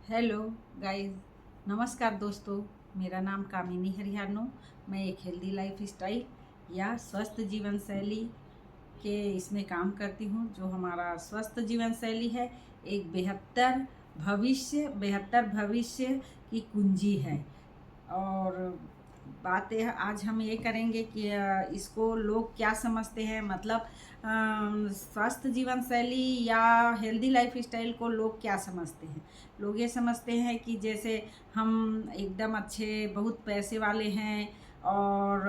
Hello guys, नमस्कार दोस्तों। मेरा नाम कामिनी हरियाणो। मैं एक हेल्दी लाइफ स्टाइल या स्वस्थ जीवन शैली के इसमें काम करती हूँ। जो हमारा स्वस्थ जीवन शैली है, एक बेहतर भविष्य की कुंजी है। और बातें आज हम ये करेंगे कि इसको लोग क्या समझते हैं। मतलब स्वस्थ जीवन शैली या हेल्दी लाइफ स्टाइल को लोग क्या समझते हैं। लोग ये समझते हैं कि जैसे हम एकदम अच्छे बहुत पैसे वाले हैं और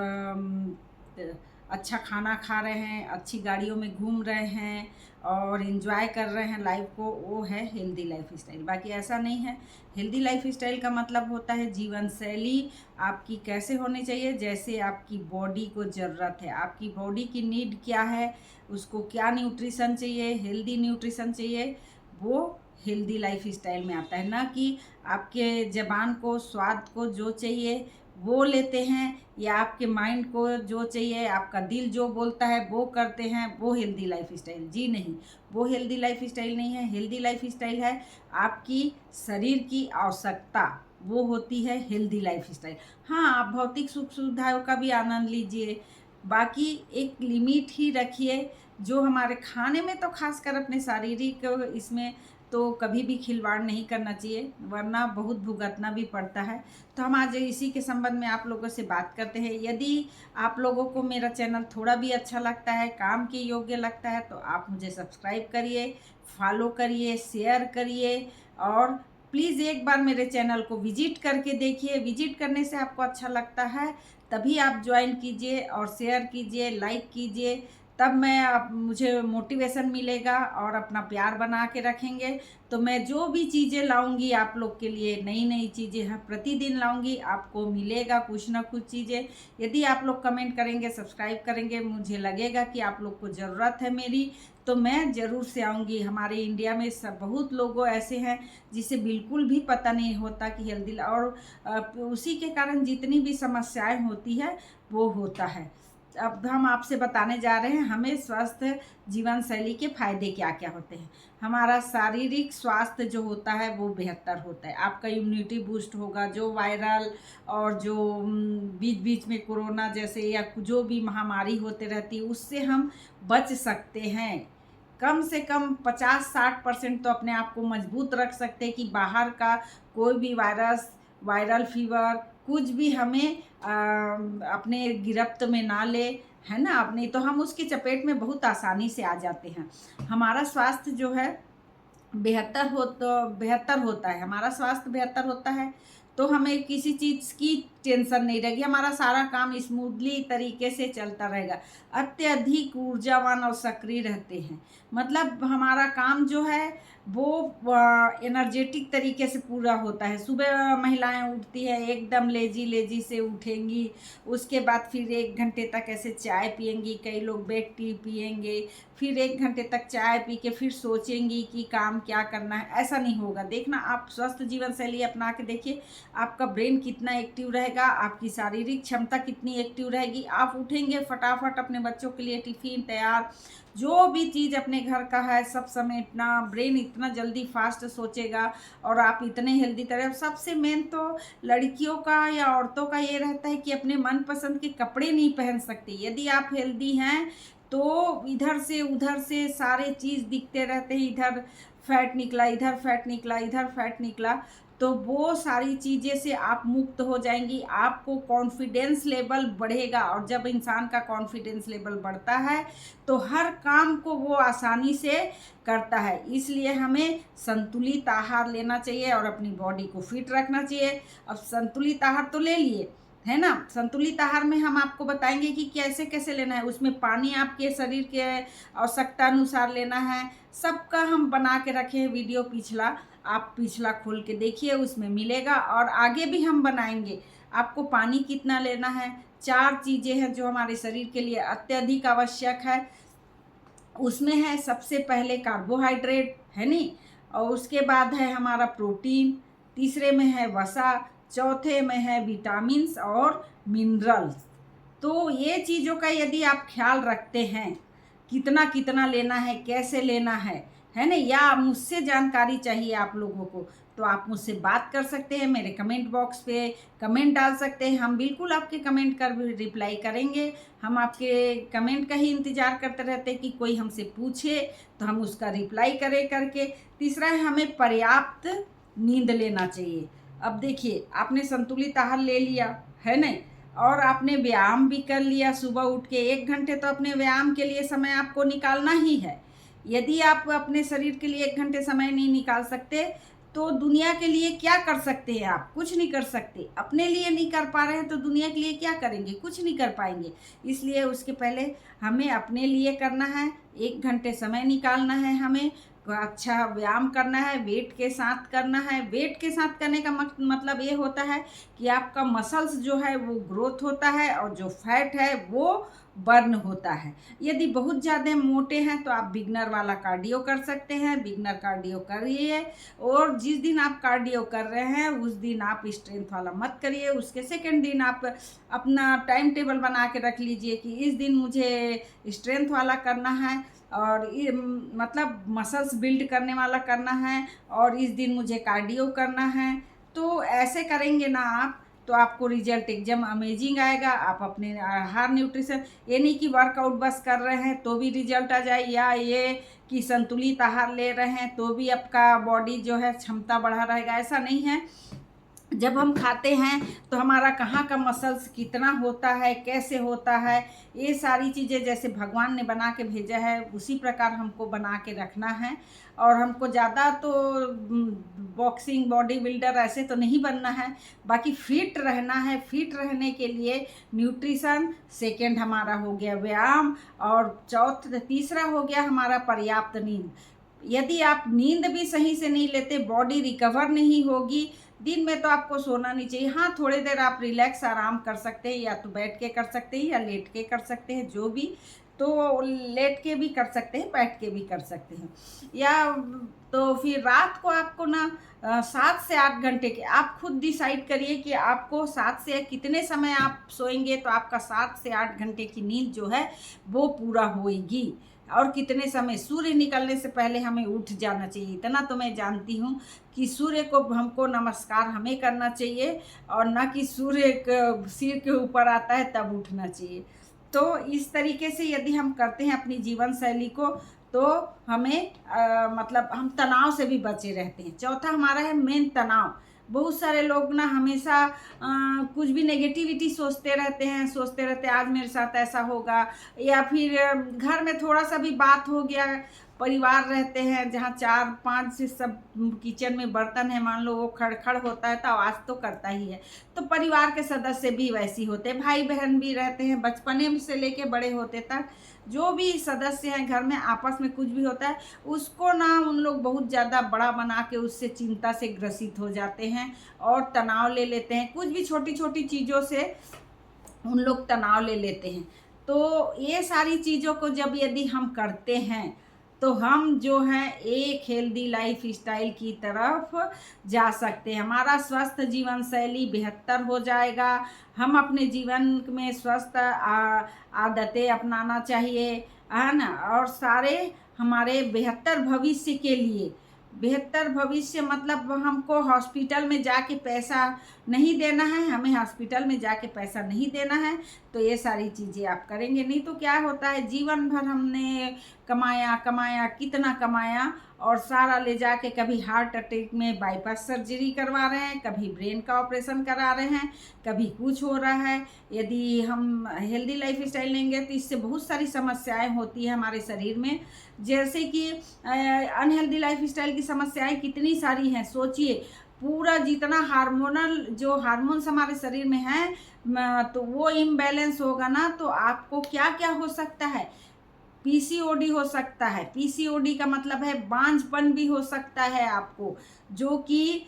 अच्छा खाना खा रहे हैं, अच्छी गाड़ियों में घूम रहे हैं और इन्जॉय कर रहे हैं लाइफ को, वो है हेल्दी लाइफ स्टाइल। बाकी ऐसा नहीं है। हेल्दी लाइफ स्टाइल का मतलब होता है जीवन शैली आपकी कैसे होनी चाहिए, जैसे आपकी बॉडी को ज़रूरत है, आपकी बॉडी की नीड क्या है, उसको क्या न्यूट्रिशन चाहिए, हेल्दी न्यूट्रिशन चाहिए, वो हेल्दी लाइफ स्टाइल में आता है। ना कि आपके ज़बान को स्वाद को जो चाहिए वो लेते हैं, या आपके माइंड को जो चाहिए, आपका दिल जो बोलता है वो करते हैं, वो हेल्दी लाइफ स्टाइल जी नहीं। वो हेल्दी लाइफ स्टाइल नहीं है। हेल्दी लाइफ स्टाइल है आपकी शरीर की आवश्यकता, वो होती है हेल्दी लाइफ स्टाइल। हाँ, आप भौतिक सुख सुविधाओं का भी आनंद लीजिए, बाकी एक लिमिट ही रखिए। जो हमारे खाने में तो खासकर अपने शारीरिक इसमें तो कभी भी खिलवाड़ नहीं करना चाहिए, वरना बहुत भुगतना भी पड़ता है। तो हम आज इसी के संबंध में आप लोगों से बात करते हैं। यदि आप लोगों को मेरा चैनल थोड़ा भी अच्छा लगता है, काम के योग्य लगता है, तो आप मुझे सब्सक्राइब करिए, फॉलो करिए, शेयर करिए और प्लीज़ एक बार मेरे चैनल को विजिट करके देखिए। विजिट करने से आपको अच्छा लगता है तभी आप ज्वाइन कीजिए और शेयर कीजिए, लाइक कीजिए, तब मैं अब मुझे मोटिवेशन मिलेगा और अपना प्यार बना के रखेंगे। तो मैं जो भी चीज़ें लाऊंगी आप लोग के लिए, नई नई चीज़ें हर प्रतिदिन लाऊंगी, आपको मिलेगा कुछ ना कुछ चीज़ें। यदि आप लोग कमेंट करेंगे, सब्सक्राइब करेंगे, मुझे लगेगा कि आप लोग को ज़रूरत है मेरी, तो मैं ज़रूर से आऊँगी। हमारे इंडिया में सब बहुत लोग ऐसे हैं जिसे बिल्कुल भी पता नहीं होता कि हेल्दी, और उसी के कारण जितनी भी समस्याएं होती है वो होता है। अब हम आपसे बताने जा रहे हैं हमें स्वस्थ जीवन शैली के फायदे क्या क्या होते हैं। हमारा शारीरिक स्वास्थ्य जो होता है वो बेहतर होता है, आपका इम्यूनिटी बूस्ट होगा। जो वायरल और जो बीच बीच में कोरोना जैसे या जो भी महामारी होते रहती है उससे हम बच सकते हैं। कम से कम 50-60% तो अपने आप को मजबूत रख सकते हैं कि बाहर का कोई भी वायरस, वायरल फीवर कुछ भी हमें अपने गिरफ्त में ना ले, है ना। अपने तो हम उसकी चपेट में बहुत आसानी से आ जाते हैं। हमारा स्वास्थ्य जो है बेहतर होता है। हमारा स्वास्थ्य बेहतर होता है तो हमें किसी चीज़ की टेंशन नहीं रहेगी, हमारा सारा काम स्मूथली तरीके से चलता रहेगा। अत्यधिक ऊर्जावान और सक्रिय रहते हैं, मतलब हमारा काम जो है वो एनर्जेटिक तरीके से पूरा होता है। सुबह महिलाएं उठती है एकदम लेजी लेजी से उठेंगी, उसके बाद फिर 1 घंटे तक ऐसे चाय पियेंगी, कई लोग बेड टी पियेंगे, फिर 1 घंटे तक चाय पी के फिर सोचेंगी कि काम क्या करना है। ऐसा नहीं होगा। देखना, आप स्वस्थ जीवन शैली अपना के देखिए, आपका ब्रेन कितना एक्टिव रहेगा, आपकी शारीरिक क्षमता कितनी एक्टिव रहेगी। आप उठेंगे फटाफट अपने बच्चों के लिए टिफ़िन तैयार, जो भी चीज़ अपने घर का है सब समेटना, ब्रेन इतना जल्दी फास्ट सोचेगा और आप इतने हेल्दी तरह। सबसे मेन तो लड़कियों का या औरतों का ये रहता है कि अपने मनपसंद के कपड़े नहीं पहन सकती। यदि आप हेल्दी हैं तो इधर से उधर से सारे चीज़ दिखते रहते हैं, इधर फैट निकला, इधर फैट निकला, इधर फैट निकला, तो वो सारी चीज़ें से आप मुक्त हो जाएंगी। आपको कॉन्फिडेंस लेवल बढ़ेगा और जब इंसान का कॉन्फिडेंस लेवल बढ़ता है तो हर काम को वो आसानी से करता है। इसलिए हमें संतुलित आहार लेना चाहिए और अपनी बॉडी को फिट रखना चाहिए। अब संतुलित आहार तो ले लिए, है ना। संतुलित आहार में हम आपको बताएंगे कि कैसे कैसे लेना है। उसमें पानी आपके शरीर के आवश्यकता अनुसार लेना है, सबका हम बना के रखे हैं वीडियो पिछला, आप पिछला खोल के देखिए, उसमें मिलेगा। और आगे भी हम बनाएंगे आपको पानी कितना लेना है। 4 चीज़ें हैं जो हमारे शरीर के लिए अत्यधिक आवश्यक है। उसमें है सबसे पहले कार्बोहाइड्रेट, है नी, और उसके बाद है हमारा प्रोटीन, तीसरे में है वसा, चौथे में है विटामिन्स और मिनरल्स। तो ये चीज़ों का यदि आप ख्याल रखते हैं कितना कितना लेना है, कैसे लेना है है ना, या मुझसे जानकारी चाहिए आप लोगों को, तो आप मुझसे बात कर सकते हैं, मेरे कमेंट बॉक्स पे कमेंट डाल सकते हैं। हम बिल्कुल आपके कमेंट कर रिप्लाई करेंगे। हम आपके कमेंट का ही इंतज़ार करते रहते हैं कि कोई हमसे पूछे तो हम उसका रिप्लाई करें करके। तीसरा है, हमें पर्याप्त नींद लेना चाहिए। अब देखिए, आपने संतुलित आहार ले लिया है ना, और आपने व्यायाम भी कर लिया। सुबह उठ के 1 घंटे तो अपने व्यायाम के लिए समय आपको निकालना ही है। यदि आप अपने शरीर के लिए 1 घंटे समय नहीं निकाल सकते तो दुनिया के लिए क्या कर सकते हैं आप? कुछ नहीं कर सकते। अपने लिए नहीं कर पा रहे हैं तो दुनिया के लिए क्या करेंगे? कुछ नहीं कर पाएंगे। इसलिए उसके पहले हमें अपने लिए करना है, 1 घंटे समय निकालना है, हमें अच्छा व्यायाम करना है, वेट के साथ करना है। वेट के साथ करने का मतलब ये होता है कि आपका मसल्स जो है वो ग्रोथ होता है और जो फैट है वो बर्न होता है। यदि बहुत ज़्यादा मोटे हैं तो आप बिगनर वाला कार्डियो कर सकते हैं, बिगनर कार्डियो करिए। और जिस दिन आप कार्डियो कर रहे हैं उस दिन आप स्ट्रेंथ वाला मत करिए। उसके सेकंड दिन आप अपना टाइम टेबल बना के रख लीजिए कि इस दिन मुझे स्ट्रेंथ वाला करना है और मतलब मसल्स बिल्ड करने वाला करना है, और इस दिन मुझे कार्डियो करना है। तो ऐसे करेंगे ना आप, तो आपको रिजल्ट एकदम अमेजिंग आएगा। आप अपने आहार न्यूट्रिशन, ये नहीं कि वर्कआउट बस कर रहे हैं तो भी रिजल्ट आ जाए, या ये कि संतुलित आहार ले रहे हैं तो भी आपका बॉडी जो है क्षमता बढ़ा रहेगा, ऐसा नहीं है। जब हम खाते हैं तो हमारा कहाँ का मसल्स कितना होता है, कैसे होता है, ये सारी चीज़ें जैसे भगवान ने बना के भेजा है उसी प्रकार हमको बना के रखना है। और हमको ज़्यादा तो बॉक्सिंग बॉडी बिल्डर ऐसे तो नहीं बनना है, बाकी फिट रहना है। फिट रहने के लिए न्यूट्रिशन, सेकंड हमारा हो गया व्यायाम, और तीसरा हो गया हमारा पर्याप्त नींद। यदि आप नींद भी सही से नहीं लेते, बॉडी रिकवर नहीं होगी। दिन में तो आपको सोना नहीं चाहिए। हाँ, थोड़ी देर आप रिलैक्स आराम कर सकते हैं, या तो बैठ के कर सकते हैं या लेट के कर सकते हैं, जो भी। तो लेट के भी कर सकते हैं, बैठ के भी कर सकते हैं। या तो फिर रात को आपको ना 7 से 8 घंटे के, आप खुद डिसाइड करिए कि आपको 7 से कितने समय आप सोएंगे तो आपका 7 से 8 घंटे की नींद जो है वो पूरा होएगी। और कितने समय, सूर्य निकलने से पहले हमें उठ जाना चाहिए। इतना तो मैं जानती हूँ कि सूर्य को हमको नमस्कार हमें करना चाहिए, और ना कि सूर्य सिर के ऊपर आता है तब उठना चाहिए। तो इस तरीके से यदि हम करते हैं अपनी जीवन शैली को, तो हमें मतलब हम तनाव से भी बचे रहते हैं। चौथा हमारा है मेन तनाव। बहुत सारे लोग ना हमेशा कुछ भी नेगेटिविटी सोचते रहते हैं, आज मेरे साथ ऐसा होगा, या फिर घर में थोड़ा सा भी बात हो गया, परिवार रहते हैं जहाँ 4-5 से सब किचन में बर्तन है, मान लो वो खड़खड़ होता है तो आवाज़ तो करता ही है। तो परिवार के सदस्य भी वैसे होते हैं, भाई बहन भी रहते हैं, बचपने से लेके बड़े होते तक जो भी सदस्य हैं घर में, आपस में कुछ भी होता है उसको ना उन लोग बहुत ज़्यादा बड़ा बना के उससे चिंता से ग्रसित हो जाते हैं और तनाव ले लेते हैं। कुछ भी छोटी छोटी चीज़ों से उन लोग तनाव ले लेते हैं। तो ये सारी चीज़ों को जब यदि हम करते हैं तो हम जो हैं एक हेल्दी लाइफ स्टाइल की तरफ जा सकते हैं। हमारा स्वस्थ जीवन शैली बेहतर हो जाएगा। हम अपने जीवन में स्वस्थ आदतें अपनाना चाहिए, है ना। और सारे हमारे बेहतर भविष्य के लिए, बेहतर भविष्य मतलब हमको हॉस्पिटल में जाके पैसा नहीं देना है, हमें हॉस्पिटल में जाके पैसा नहीं देना है। तो ये सारी चीज़ें आप करेंगे, नहीं तो क्या होता है, जीवन भर हमने कमाया कमाया, कितना कमाया, और सारा ले जाके कभी हार्ट अटैक में बाईपास सर्जरी करवा रहे हैं, कभी ब्रेन का ऑपरेशन करा रहे हैं, कभी कुछ हो रहा है। यदि हम हेल्दी लाइफ स्टाइल लेंगे तो इससे बहुत सारी समस्याएं होती है हमारे शरीर में। जैसे कि अनहेल्दी लाइफ स्टाइल की समस्याएं कितनी सारी हैं, सोचिए। पूरा जितना हार्मोनल जो हार्मोन्स हमारे शरीर में हैं तो वो इम्बैलेंस होगा ना, तो आपको क्या क्या हो सकता है। पीसीओडी हो सकता है। पीसीओडी का मतलब है बांझपन भी हो सकता है आपको, जो कि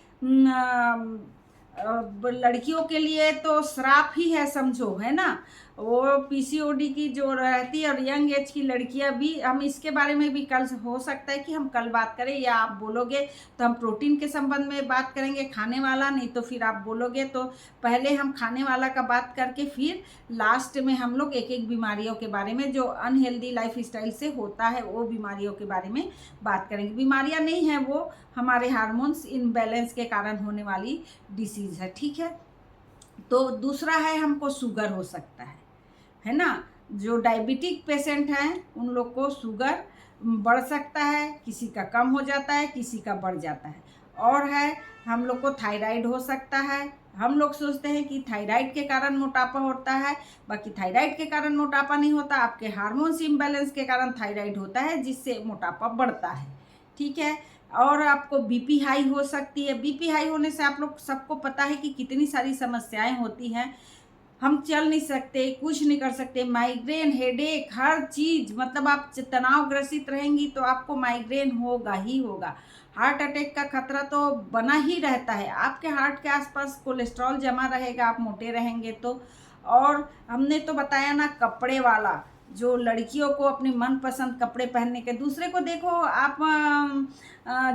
लड़कियों के लिए तो श्राप ही है, समझो, है ना। वो पीसीओडी की जो रहती है और यंग एज की लड़कियां भी, हम इसके बारे में भी कल हो सकता है कि हम कल बात करें, या आप बोलोगे तो हम प्रोटीन के संबंध में बात करेंगे, खाने वाला, नहीं तो फिर आप बोलोगे तो पहले हम खाने वाला का बात करके फिर लास्ट में हम लोग एक एक बीमारियों के बारे में जो अनहेल्दी लाइफ स्टाइल से होता है वो बीमारियों के बारे में बात करेंगे। बीमारियां नहीं हैं, वो हमारे हार्मोन्स इनबैलेंस के कारण होने वाली डिसीज़ है, ठीक है। तो दूसरा है हमको शुगर हो सकता है ना। जो डायबिटिक पेशेंट हैं उन लोग को शुगर बढ़ सकता है, किसी का कम हो जाता है, किसी का बढ़ जाता है। और है हम लोग को थायराइड हो सकता है। हम लोग सोचते हैं कि थायराइड के कारण मोटापा होता है, बाकी थायराइड के कारण मोटापा नहीं होता, आपके हार्मोन्स इम्बैलेंस के कारण थायराइड होता है जिससे मोटापा बढ़ता है, ठीक है। और आपको बीपी हाई हो सकती है। बीपी हाई होने से आप लोग सबको पता है कि कितनी सारी समस्याएं होती हैं। हम चल नहीं सकते, कुछ नहीं कर सकते, माइग्रेन, हेडेक, हर चीज़, मतलब आप तनाव ग्रसित रहेंगी तो आपको माइग्रेन होगा ही होगा। हार्ट अटैक का खतरा तो बना ही रहता है। आपके हार्ट के आसपास कोलेस्ट्रॉल जमा रहेगा, आप मोटे रहेंगे तो। और हमने तो बताया ना कपड़े वाला, जो लड़कियों को अपनी मनपसंद कपड़े पहनने के, दूसरे को देखो आप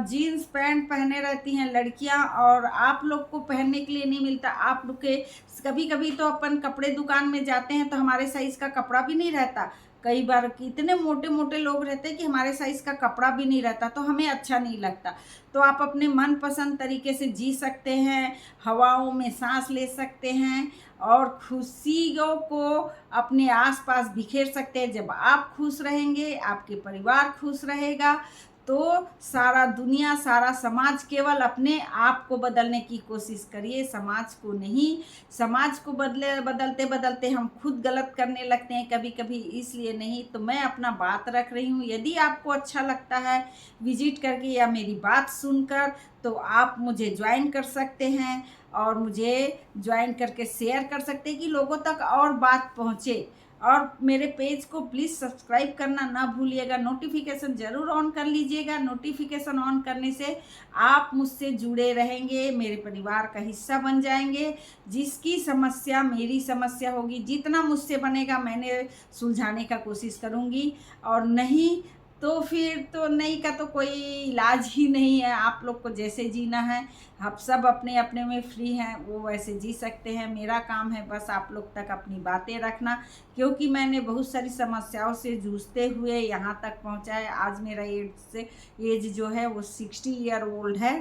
जीन्स पैंट पहने रहती हैं लड़कियां और आप लोग को पहनने के लिए नहीं मिलता। आप लोग के कभी कभी तो अपन कपड़े दुकान में जाते हैं तो हमारे साइज़ का कपड़ा भी नहीं रहता। कई बार इतने मोटे मोटे लोग रहते हैं कि हमारे साइज़ का कपड़ा भी नहीं रहता, तो हमें अच्छा नहीं लगता। तो आप अपने मनपसंद तरीके से जी सकते हैं, हवाओं में सांस ले सकते हैं और खुशियों को अपने आसपास बिखेर सकते हैं। जब आप खुश रहेंगे, आपके परिवार खुश रहेगा, तो सारा दुनिया, सारा समाज, केवल अपने आप को बदलने की कोशिश करिए, समाज को नहीं। समाज को बदलते बदलते हम खुद गलत करने लगते हैं कभी कभी, इसलिए नहीं। तो मैं अपना बात रख रही हूँ, यदि आपको अच्छा लगता है विजिट करके या मेरी बात सुनकर, तो आप मुझे ज्वाइन कर सकते हैं और मुझे ज्वाइन करके शेयर कर सकते हैं कि लोगों तक और बात पहुँचे। और मेरे पेज को प्लीज़ सब्सक्राइब करना ना भूलिएगा, नोटिफिकेशन ज़रूर ऑन कर लीजिएगा। नोटिफिकेशन ऑन करने से आप मुझसे जुड़े रहेंगे, मेरे परिवार का हिस्सा बन जाएंगे। जिसकी समस्या मेरी समस्या होगी, जितना मुझसे बनेगा मैंने सुलझाने का कोशिश करूँगी, और नहीं तो फिर तो नहीं का तो कोई इलाज ही नहीं है। आप लोग को जैसे जीना है, आप सब अपने अपने में फ्री हैं, वो वैसे जी सकते हैं। मेरा काम है बस आप लोग तक अपनी बातें रखना, क्योंकि मैंने बहुत सारी समस्याओं से जूझते हुए यहाँ तक पहुँचा है। आज मेरा एज जो है वो 60 ईयर ओल्ड है।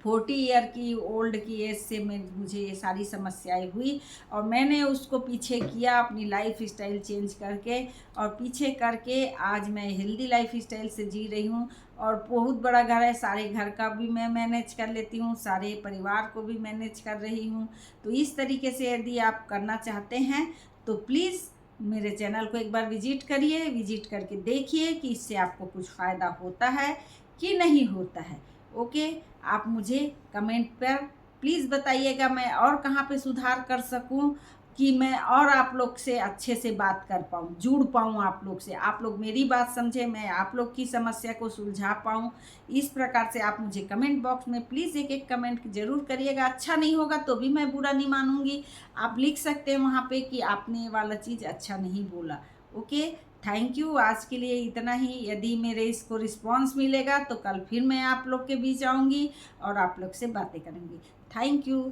40 ईयर की ओल्ड की एज से मुझे ये सारी समस्याएं हुई और मैंने उसको पीछे किया अपनी लाइफ स्टाइल चेंज करके, और पीछे करके आज मैं हेल्दी लाइफ स्टाइल से जी रही हूँ। और बहुत बड़ा घर है, सारे घर का भी मैं मैनेज कर लेती हूँ, सारे परिवार को भी मैनेज कर रही हूँ। तो इस तरीके से यदि आप करना चाहते हैं तो प्लीज़ मेरे चैनल को एक बार विजिट करिए, विजिट करके देखिए कि इससे आपको कुछ फ़ायदा होता है कि नहीं होता है। ओके, आप मुझे कमेंट पर प्लीज़ बताइएगा मैं और कहाँ पे सुधार कर सकूँ कि मैं और आप लोग से अच्छे से बात कर पाऊँ, जुड़ पाऊँ आप लोग से, आप लोग मेरी बात समझे, मैं आप लोग की समस्या को सुलझा पाऊँ। इस प्रकार से आप मुझे कमेंट बॉक्स में प्लीज़ एक एक कमेंट ज़रूर करिएगा। अच्छा नहीं होगा तो भी मैं बुरा नहीं मानूंगी, आप लिख सकते हैं वहाँ पे कि आपने ये वाला चीज़ अच्छा नहीं बोला। Okay, thank you. आज के लिए इतना ही। यदि मेरे इसको रिस्पॉन्स मिलेगा तो कल फिर मैं आप लोग के बीच आऊँगी और आप लोग से बातें करेंगी। Thank you.